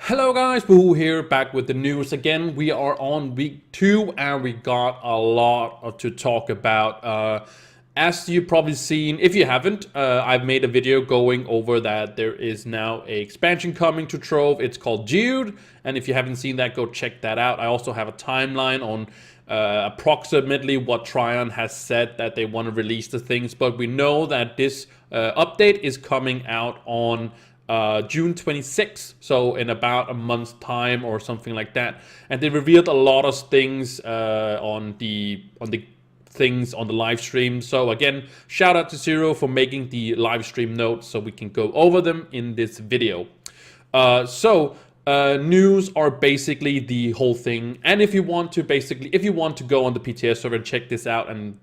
Hello guys, Boo here, back with the news again. We are on week 2 and we got a lot to talk about. As you've probably seen, if you haven't, I've made a video going over that there is now a expansion coming to Trove. It's called Jude, and if you haven't seen that, go check that out. I also have a timeline on approximately what Tryon has said that they want to release the things, but we know that this update is coming out on June 26th, so in about a month's time or something like that. And they revealed a lot of things on the things on the live stream. So again, shout out to Zero for making the live stream notes so we can go over them in this video. News are basically the whole thing. And if you want to go on the PTS server and check this out, and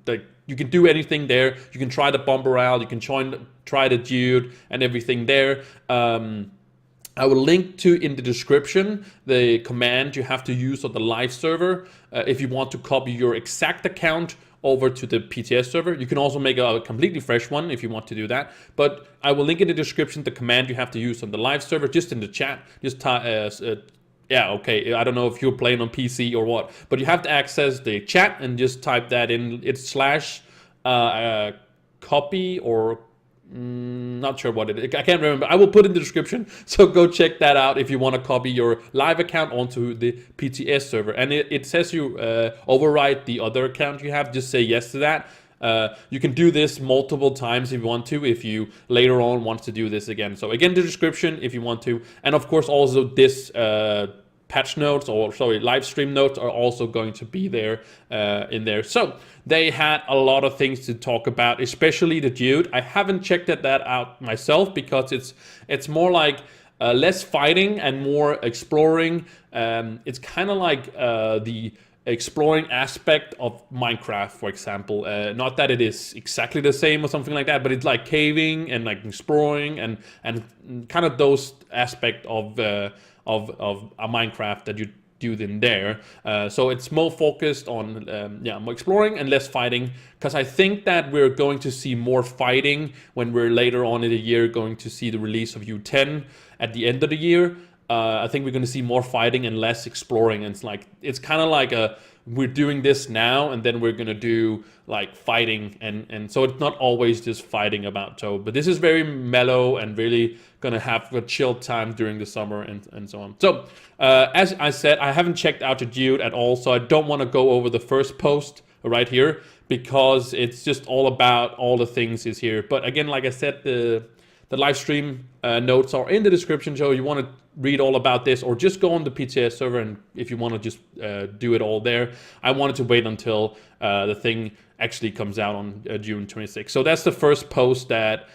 you can do anything there. You can try the bomber out, you can try the Dude and everything there. I will link to in the description the command you have to use on the live server if you want to copy your exact account over to the PTS server. You can also make a completely fresh one if you want to do that. But I will link in the description the command you have to use on the live server, just in the chat. Just yeah, okay, I don't know if you're playing on PC or what, but you have to access the chat and just type that in. It's slash copy or not sure what it is. I can't remember. I will put in the description, so go check that out if you want to copy your live account onto the PTS server. And it says you override the other account you have. Just say yes to that. You can do this multiple times if you want to, if you later on want to do this again. So again, the description if you want to. And of course also this patch notes, or sorry, live stream notes are also going to be there in there. So they had a lot of things to talk about, especially the Dude. I haven't checked that out myself because it's more like less fighting and more exploring. It's kind of like the exploring aspect of Minecraft, for example. Not that it is exactly the same or something like that, but it's like caving and like exploring and kind of those aspect of a Minecraft that you do in there. So it's more focused on more exploring and less fighting, because I think that we're going to see more fighting when we're later on in the year going to see the release of U10 at the end of the year. I think we're going to see more fighting and less exploring. And it's kind of like we're doing this now and then we're going to do like fighting, and so it's not always just fighting about Toad, but this is very mellow and really going to have a chill time during the summer and so on. So as I said, I haven't checked out the Dude at all, so I don't want to go over the first post right here because it's just all about all the things is here. But again, like I said, the live stream notes are in the description, so you want to read all about this, or just go on the PTS server, and if you want to just do it all there. I wanted to wait until the thing actually comes out on June 26th. So that's the first post that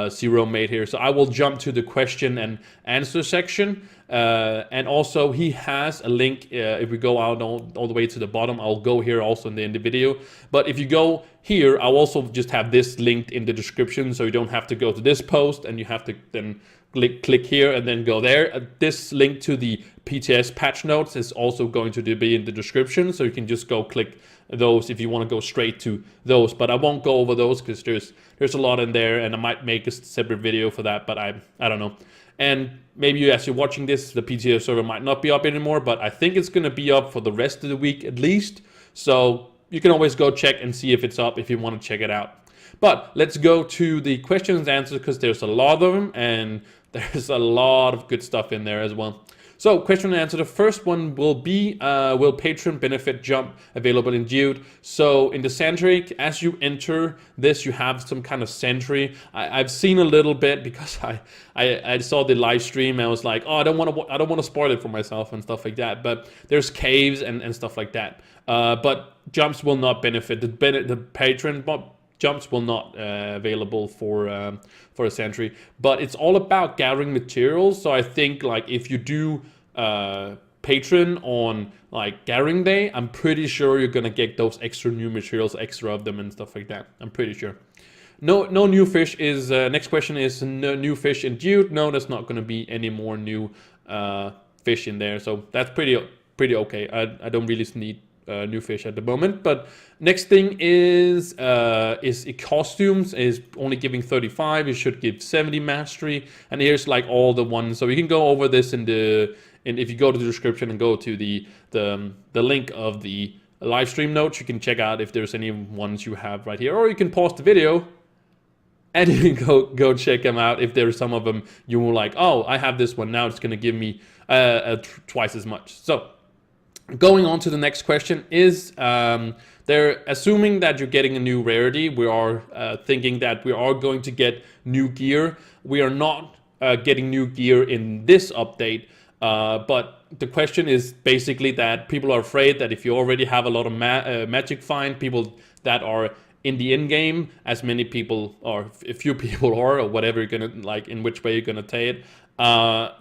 Zero made here. So I will jump to the question and answer section. And also he has a link, if we go out all the way to the bottom, I'll go here also in the video. But if you go here, I'll also just have this linked in the description, so you don't have to go to this post and you have to then click here and then go there. This link to the PTS patch notes is also going to be in the description, so you can just go click those if you want to go straight to those. But I won't go over those because there's a lot in there, and I might make a separate video for that, but I don't know. And maybe as you're watching this, the PTS server might not be up anymore, but I think it's going to be up for the rest of the week at least. So you can always go check and see if it's up if you want to check it out. But let's go to the questions and answers, because there's a lot of them and there's a lot of good stuff in there as well. So question and answer, the first one will be, will patron benefit jump available in Dude? So in the sentry, as you enter this, you have some kind of sentry. I've seen a little bit because I saw the live stream and I was like, oh, I don't want to spoil it for myself and stuff like that. But there's caves and stuff like that. But jumps will not benefit. The patron jumps will not available for a sentry, but it's all about gathering materials. So I think like if you do patron on like gathering day, I'm pretty sure you're gonna get those extra new materials, extra of them and stuff like that. I'm pretty sure. No new fish is next question is no new fish in Dude. No, there's not gonna be any more new fish in there, so that's pretty okay. I don't really new fish at the moment. But next thing is costumes is only giving 35. It should give 70 mastery, and here's like all the ones. So you can go over this in if you go to the description and go to the link of the live stream notes, you can check out if there's any ones you have right here, or you can pause the video and you can go check them out. If there's some of them you were like, oh, I have this one now, it's gonna give me twice as much. So going on to the next question is, they're assuming that you're getting a new rarity. We are thinking that we are going to get new gear. We are not getting new gear in this update, but the question is basically that people are afraid that if you already have a lot of magic find, people that are in the end game, as many people or a few people are, or whatever you're gonna like, in which way you're gonna take it,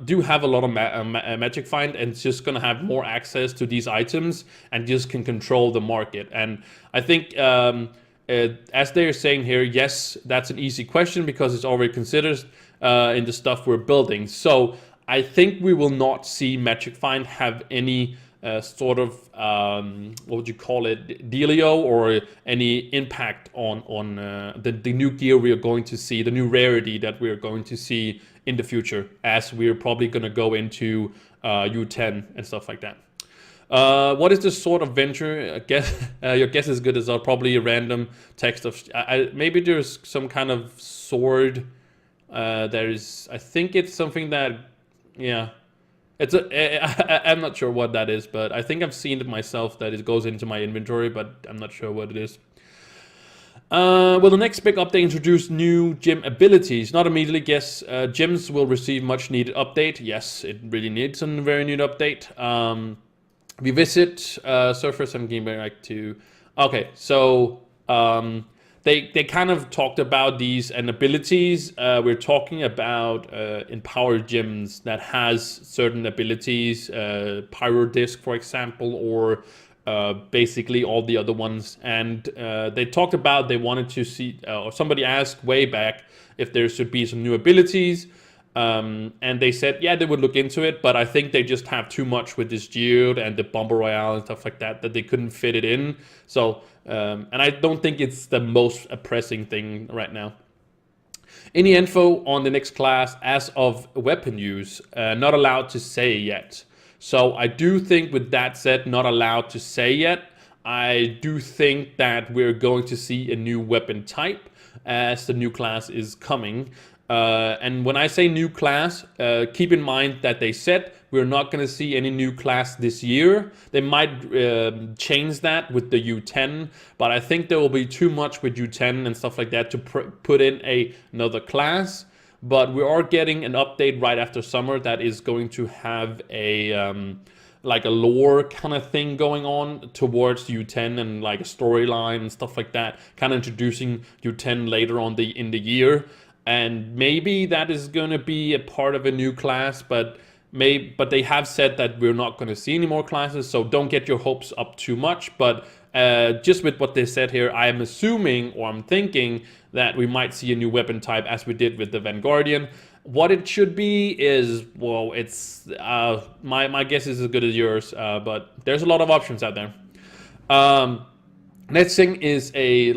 do have a lot of magic find, and it's just gonna have more access to these items and just can control the market. And I think as they're saying here, yes, that's an easy question because it's already considered in the stuff we're building. So I think we will not see magic find have any sort of what would you call it, dealio, or any impact on the new gear we are going to see, the new rarity that we are going to see in the future, as we're probably going to go into U10 and stuff like that. What is this sort of venture? I guess your guess is good as well. Probably a random text of maybe there's some kind of sword. There's, I think it's something that, yeah. I'm not sure what that is, but I think I've seen it myself, that it goes into my inventory, but I'm not sure what it is. Will the next big update introduce new gym abilities? Not immediately, yes. Gyms will receive much needed update. Yes, it really needs a very needed update. Revisit surface and game back to... Okay, so... They kind of talked about these and abilities. We're talking about empowered gyms that has certain abilities, Pyro Disc, for example, or basically all the other ones. And they talked about they wanted to see, or somebody asked way back if there should be some new abilities. And they said, yeah, they would look into it, but I think they just have too much with this Geode and the Bomber Royale and stuff like that they couldn't fit it in. So, and I don't think it's the most pressing thing right now. Any info on the next class as of weapon use? Not allowed to say yet. So I do think, with that said, not allowed to say yet, I do think that we're going to see a new weapon type as the new class is coming. And when I say new class, keep in mind that they said we're not going to see any new class this year. They might change that with the U10, but I think there will be too much with U10 and stuff like that to put in another class. But we are getting an update right after summer that is going to have a like a lore kind of thing going on towards U10, and like a storyline and stuff like that, kind of introducing U10 later on in the year. And maybe that is going to be a part of a new class, but they have said that we're not going to see any more classes, so don't get your hopes up too much. But just with what they said here, I am assuming, or I'm thinking, that we might see a new weapon type as we did with the Vanguardian. What it should be is, well, it's my guess is as good as yours, but there's a lot of options out there. Next thing is a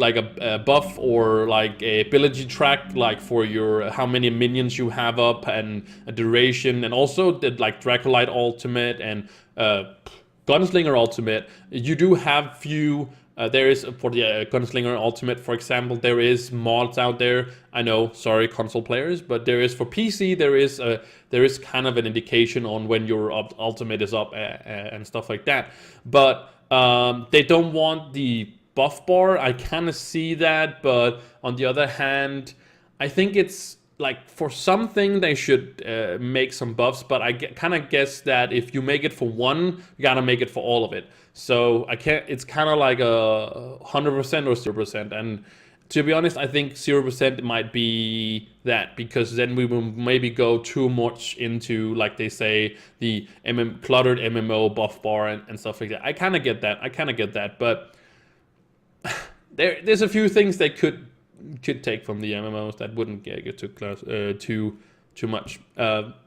buff, or like a ability track, like for your how many minions you have up, and a duration, and also the like Dracolite ultimate and Gunslinger ultimate. You do have few. There is for the Gunslinger ultimate, for example, there is mods out there. I know, sorry, console players, but there is for PC. There is kind of an indication on when your ultimate is up and stuff like that. But they don't want the buff bar. I kind of see that, but on the other hand, I think it's like for something they should make some buffs, but I kind of guess that if you make it for one, you gotta make it for all of it. So I can't. It's kind of like a 100% or 0%. And to be honest, I think 0% might be that, because then we will maybe go too much into, like they say, the cluttered MMO buff bar and stuff like that. I kind of get that. But there's a few things they could take from the MMOs that wouldn't get too much.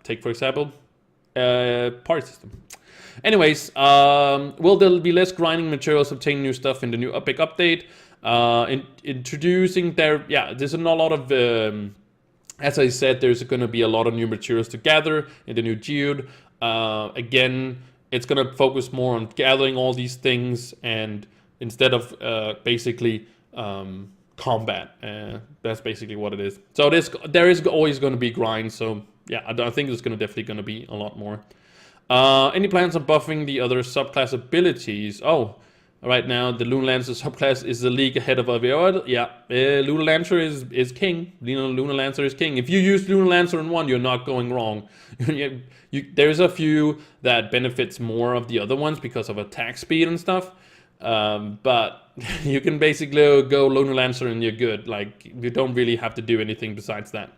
Take, for example, party system. Anyways, will there be less grinding materials, obtain new stuff in the new Epic update? Introducing there's not a lot of, as I said, there's going to be a lot of new materials to gather in the new geode. Again, it's going to focus more on gathering all these things and instead of basically combat. That's basically what it is. So there is always going to be grind. So yeah, I think there's definitely going to be a lot more. Any plans on buffing the other subclass abilities? Oh, right now the Lunar Lancer subclass is the league ahead of Avior. Yeah, Lunar Lancer is king. Lunar Lancer is king. If you use Lunar Lancer in one, you're not going wrong. There's a few that benefits more of the other ones because of attack speed and stuff. But you can basically go Lunar Lancer and you're good. Like, you don't really have to do anything besides that.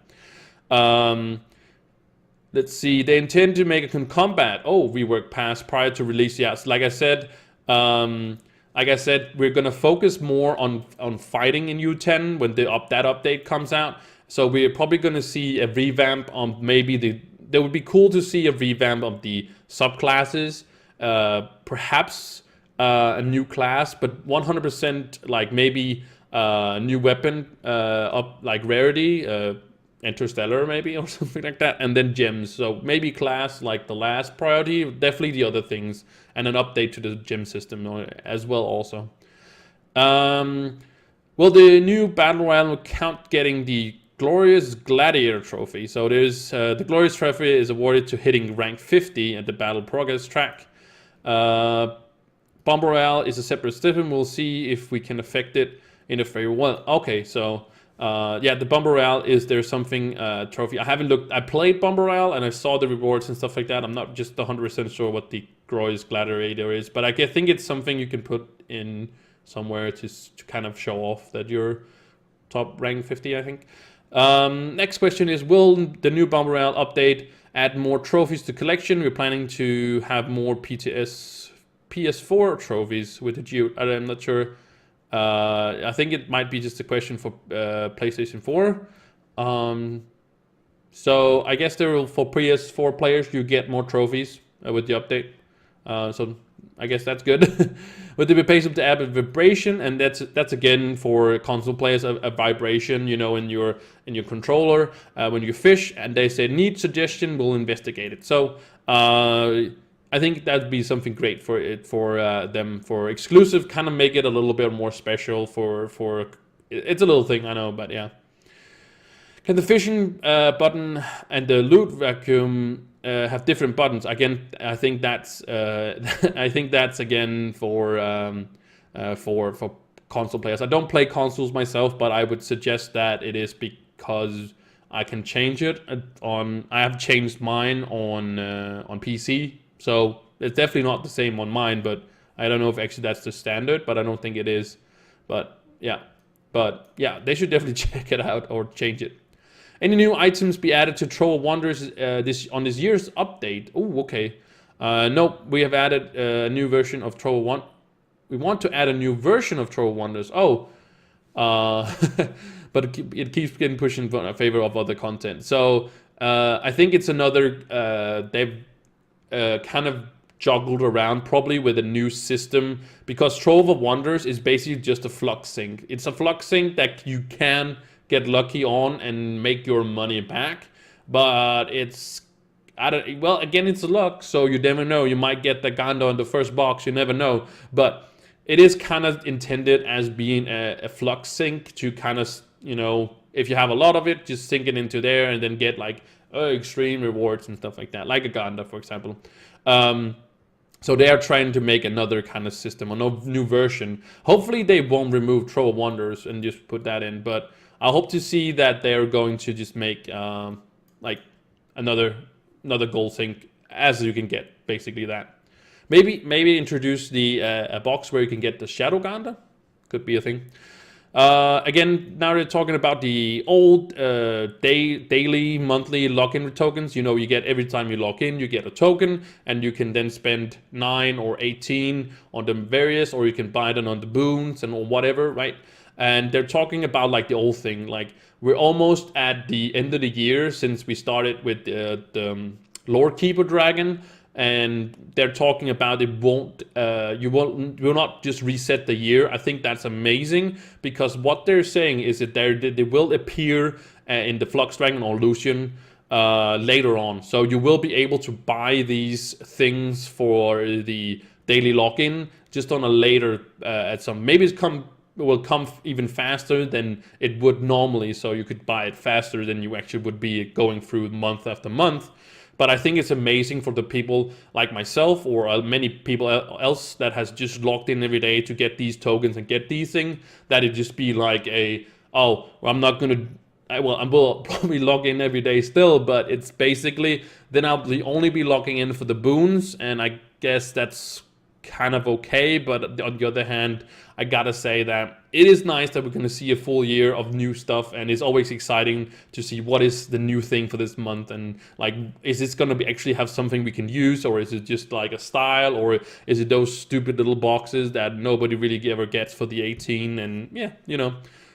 Let's see. They intend to make a combat. Oh, rework pass prior to release. Yes, like I said, we're gonna focus more on fighting in U10 when that update comes out. So we're probably gonna see a revamp on maybe there would be cool to see a revamp of the subclasses. Perhaps a new class, but 100% like maybe a new weapon up like rarity. Interstellar maybe or something like that, and then gems. So maybe class like the last priority, definitely the other things, and an update to the gem system as well also. Will the new Battle Royale count getting the Glorious Gladiator Trophy? So there's the Glorious Trophy is awarded to hitting rank 50 at the Battle Progress track. Bomber Royale is a separate system. We'll see if we can affect it in a very well. Okay, so the Bomber Royale is there something trophy. I haven't looked. I played Bomber Royale and I saw the rewards and stuff like that. I'm not just 100% sure what the Glorious Gladiator is, but I think it's something you can put in somewhere to kind of show off that you're top rank 50, I think. Next question is, will the new Bomber Royale update add more trophies to collection? We're planning to have more PS4 trophies with the Geo. I'm not sure. I think it might be just a question for PlayStation 4. So I guess for PS4 players, you get more trophies with the update. So I guess that's good. Would there be possible to add a vibration? And that's again for console players, a vibration, in your controller when you fish. And they say need suggestion, we'll investigate it. So I think that'd be something great for them for exclusive, kind of make it a little bit more special for it's a little thing, I know, but yeah. Can the fishing button and the loot vacuum have different buttons? Again, I think that's again for console players. I don't play consoles myself, but I would suggest that it is because I can change it on. I have changed mine on PC. So it's definitely not the same on mine, but I don't know if actually that's the standard, but I don't think it is. But yeah, they should definitely check it out or change it. Any new items be added to Trove Wonders this year's update? Oh, okay. Nope, we have added a new version of Trove One. We want to add a new version of Trove Wonders. Oh, but it keeps getting pushed in favor of other content. So I think it's another. They've kind of juggled around probably with a new system because Trove of Wonders is basically just a flux sink. It's a flux sink that you can get lucky on and make your money back, but it's again, it's a luck, so you never know. You might get the Ganda in the first box, you never know, but it is kind of intended as being a flux sink to kind of, if you have a lot of it, just sink it into there and then get like extreme rewards and stuff like that, like a Ganda, for example. So they are trying to make another kind of system, a new version. Hopefully they won't remove Trove Wonders and just put that in, but I hope to see that they're going to just make like another gold sink as you can get, basically that. Maybe introduce a box where you can get the Shadow Ganda. Could be a thing. Again, now they're talking about the old daily, monthly login tokens. You get every time you log in, you get a token, and you can then spend 9 or 18 on the various, or you can buy them on the boons and or whatever, right? And they're talking about like the old thing. Like we're almost at the end of the year since we started with the Lord Keeper dragon, and they're talking about it won't you will not just reset the year. I think that's amazing, because what they're saying is that they will appear in the Flux Dragon or Lucian later on. So you will be able to buy these things for the daily login just on a later at some, maybe it will come even faster than it would normally, so you could buy it faster than you actually would be going through month after month. But I think it's amazing for the people like myself or many people else that has just logged in every day to get these tokens and get these things, that it just be like well, I'm not gonna, I will probably log in every day still, but it's basically, then I'll only be logging in for the boons, and I guess that's kind of okay. But on the other hand, I gotta say that it is nice that we're gonna see a full year of new stuff, and it's always exciting to see what is the new thing for this month, and like, is this gonna actually have something we can use, or is it just like a style, or is it those stupid little boxes that nobody really ever gets for the 18, and yeah,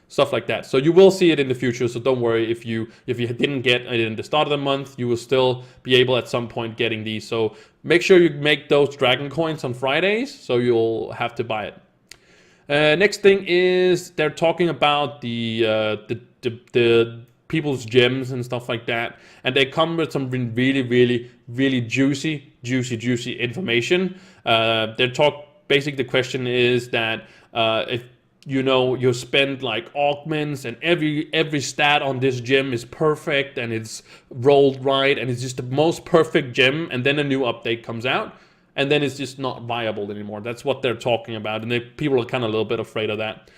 stuff like that. So you will see it in the future, so don't worry if you didn't get it in the start of the month, you will still be able at some point getting these. So make sure you make those dragon coins on Fridays, so you'll have to buy it. Next thing is they're talking about the people's gems and stuff like that, and they come with some really juicy information. Basically the question is that if you spend like augments and every stat on this gem is perfect and it's rolled right and it's just the most perfect gem, and then a new update comes out and then it's just not viable anymore. That's what they're talking about, and people are kind of a little bit afraid of that.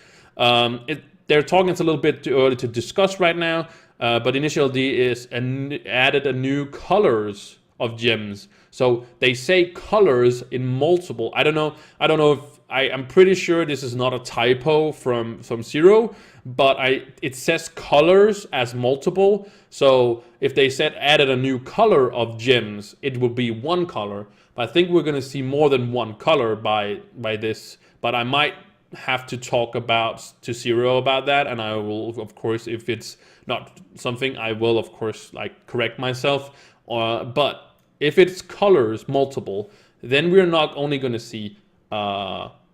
They're talking, it's a little bit too early to discuss right now, but initial D is added a new colors of gems. So they say colors in multiple. I don't know if I'm pretty sure this is not a typo from Zero, but it says colors as multiple. So if they said added a new color of gems, it would be one color. But I think we're gonna see more than one color by this. But I might have to talk to Zero about that, and I will, of course, if it's not something, I will of course like correct myself. But if it's colors multiple, then we're not only going to see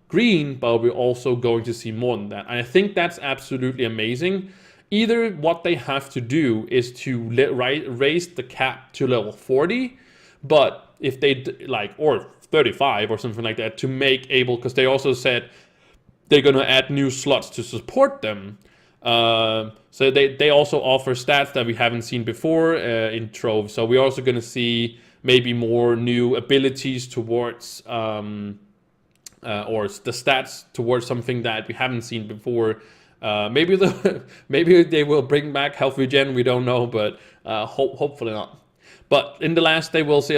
green, but we're also going to see more than that. And I think that's absolutely amazing. Either what they have to do is to raise the cap to level 40, but if they or 35 or something like that, to make able, because they also said they're going to add new slots to support them. So they also offer stats that we haven't seen before in Trove. So we're also going to see maybe more new abilities towards or the stats towards something that we haven't seen before. Maybe they will bring back health regen. We don't know, but hopefully not. But in the last, they will say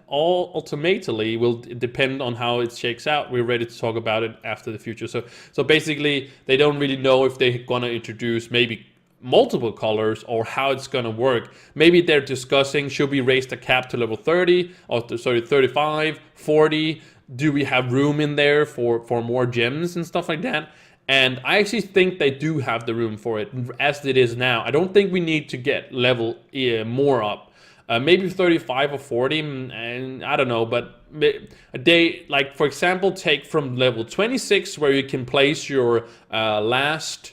ultimately will depend on how it shakes out. We're ready to talk about it after the future. So basically, they don't really know if they're gonna introduce maybe multiple colors or how it's gonna work. Maybe they're discussing, should we raise the cap to level 30 or 35, 40? Do we have room in there for more gems and stuff like that? And I actually think they do have the room for it as it is now. I don't think we need to get level more up. Maybe 35 or 40, and I don't know, but they, like, for example, take from level 26 where you can place your last,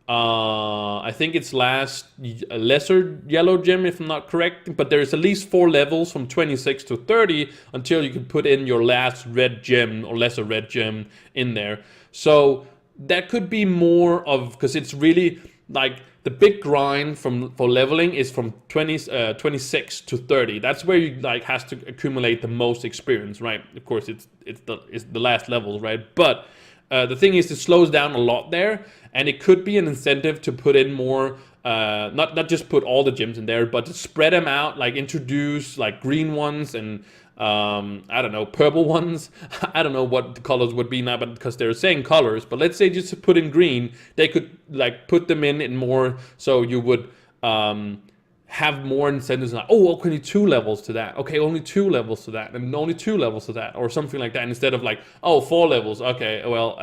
I think it's last lesser yellow gem, if I'm not correct, but there's at least 4 levels from 26 to 30 until you can put in your last red gem or lesser red gem in there. So that could be more of, because it's really like the big grind for leveling is from 26 to 30. That's where you like has to accumulate the most experience, right? Of course, it's the last levels, right? But the thing is, it slows down a lot there, and it could be an incentive to put in more, not just put all the gems in there, but to spread them out, like introduce like green ones and I don't know, purple ones. I don't know what the colors would be now, but because they're saying colors, but let's say just to put in green, they could like put them in more, so you would have more incentives. Like, oh, only 2 levels to that. Okay, only 2 levels to that, and only 2 levels to that, or something like that. Instead of like, oh, 4 levels. Okay, well,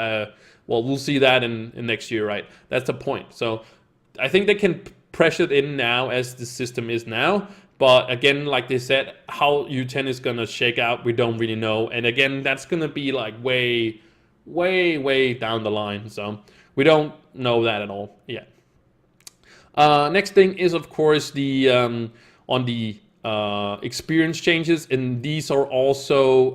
we'll see that in next year, right? That's the point. So I think they can pressured in now as the system is now. But again, like they said, how U10 is gonna shake out, we don't really know. And again, that's gonna be like way down the line. So we don't know that at all yet. Next thing is, of course, the on the experience changes, and these are also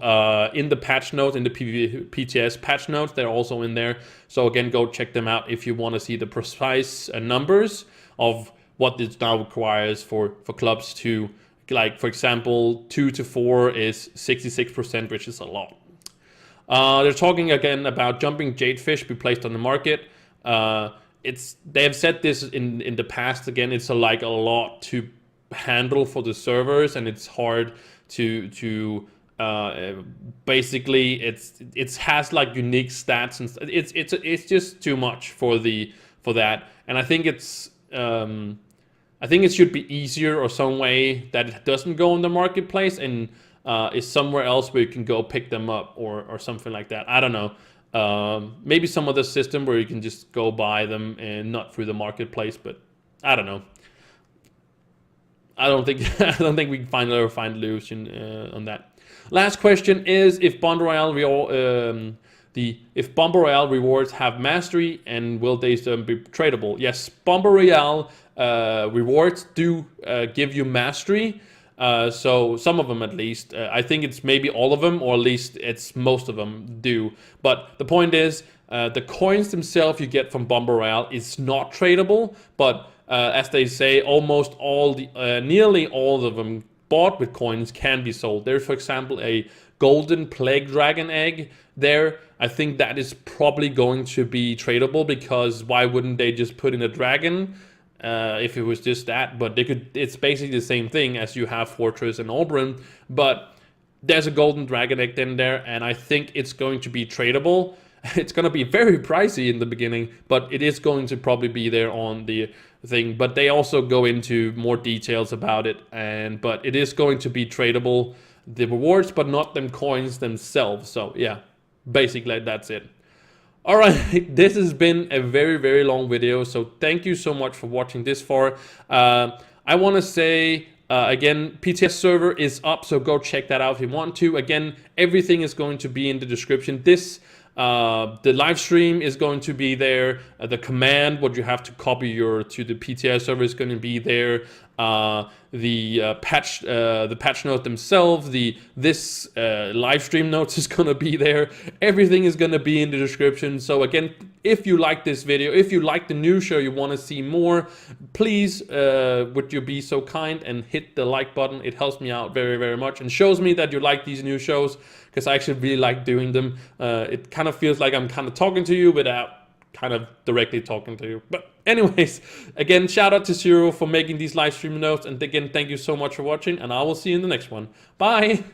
in the patch notes, in the PTS patch notes. They're also in there. So again, go check them out if you want to see the precise numbers of what this now requires for clubs to, like, for example, 2 to 4 is 66%, which is a lot. They're talking again about jumping jadefish be placed on the market. They have said this in the past. Again, it's a lot to handle for the servers, and it's hard to basically it has like unique stats, and it's just too much for that. And I think it should be easier, or some way that it doesn't go in the marketplace and is somewhere else where you can go pick them up, or something like that. I don't know. Maybe some other system where you can just go buy them and not through the marketplace, but I don't know. I don't think we can find a solution on that. Last question is if Bomber Royale rewards have mastery, and will they be tradable? Yes, Bomber Royale rewards do give you mastery. So some of them, at least. I think it's maybe all of them, or at least it's most of them do. But the point is, the coins themselves you get from Bomber Royale is not tradable, but as they say, almost all nearly all of them bought with coins can be sold. There's, for example, a golden plague dragon egg there. I think that is probably going to be tradable, because why wouldn't they just put in a dragon if it was just that? But they could. It's basically the same thing as you have Fortress and Oberon, but there's a golden dragon egg in there, and I think it's going to be tradable. It's going to be very pricey in the beginning, but it is going to probably be there on the thing. But they also go into more details about it, but it is going to be tradable, the rewards, but not them coins themselves. So yeah, basically that's it. All right, this has been a very long video, so thank you so much for watching this far. I want to say again, PTS server is up, so go check that out if you want to. Again, everything is going to be in the description. The live stream is going to be there. The command, what you have to copy to the PTS server, is going to be there. The patch note themselves, this live stream notes is going to be there. Everything is going to be in the description. So again, if you like this video, if you like the new show, you want to see more, please would you be so kind and hit the like button. It helps me out very much, and shows me that you like these new shows, because I actually really like doing them. It kind of feels like I'm kind of talking to you without kind of directly talking to you. But anyways, again, shout out to Zero for making these live stream notes, and again, thank you so much for watching, and I will see you in the next one. Bye.